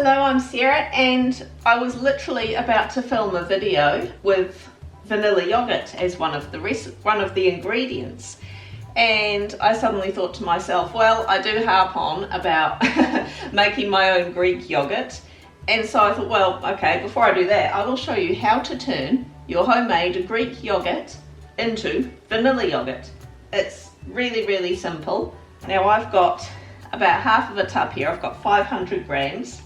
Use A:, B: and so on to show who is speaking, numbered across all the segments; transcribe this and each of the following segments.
A: Hello, I'm Sarah, and I was literally about to film a video with vanilla yogurt as one of the ingredients, and I suddenly thought to myself, well, I do harp on about making my own Greek yogurt, and so I thought, well, okay, before I do that, I will show you how to turn your homemade Greek yogurt into vanilla yogurt. It's really, really simple. Now I've got about half of a tub here. I've got 500 grams.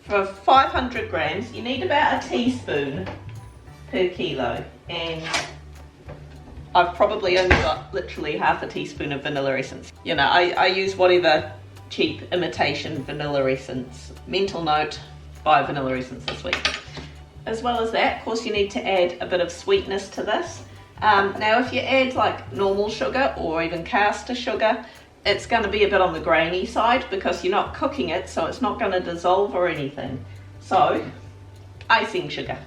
A: For 500 grams, you need about a teaspoon per kilo, and I've probably only got literally half a teaspoon of vanilla essence. You know, I use whatever cheap imitation vanilla essence. Mental note, buy vanilla essence this week. As well as that, of course, you need to add a bit of sweetness to this. Now if you add like normal sugar or even caster sugar, it's going to be a bit on the grainy side because you're not cooking it, so it's not going to dissolve or anything. So, icing sugar.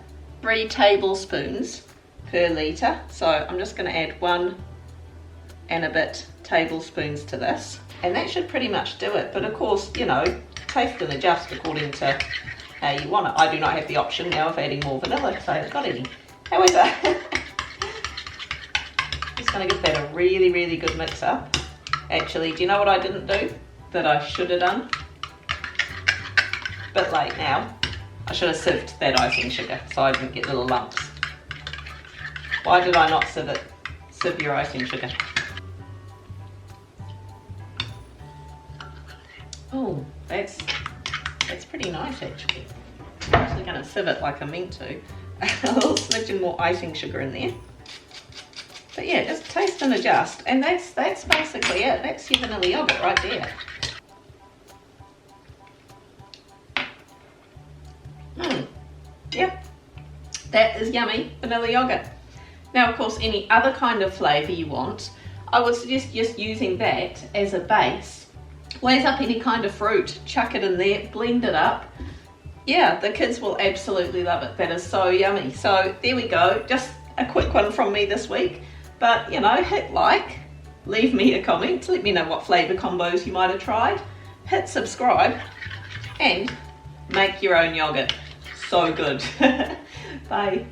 A: 3 tablespoons per litre, so I'm just going to add 1 and a bit tablespoons to this, and that should pretty much do it. But of course, you know, taste and adjust according to how you want it. I do not have the option now of adding more vanilla because I haven't got any. However, just going to give that a really, really good mix up. Actually, do you know what I didn't do that I should have done? Bit late now. I should have sieved that icing sugar so I didn't get little lumps. Why did I not sieve it? Sieve your icing sugar. Oh, that's pretty nice actually. I'm actually going to sieve it like I meant to. A little smidgen more icing sugar in there. But yeah, just taste and adjust, and that's basically it. That's your vanilla yogurt right there. Yeah, that is yummy vanilla yogurt. Now, of course, any other kind of flavour you want, I would suggest just using that as a base. Blaze up any kind of fruit, chuck it in there, blend it up. Yeah, the kids will absolutely love it. That is so yummy. So there we go, just a quick one from me this week. But, you know, hit like, leave me a comment, let me know what flavour combos you might have tried, hit subscribe, and make your own yogurt. So good. Bye.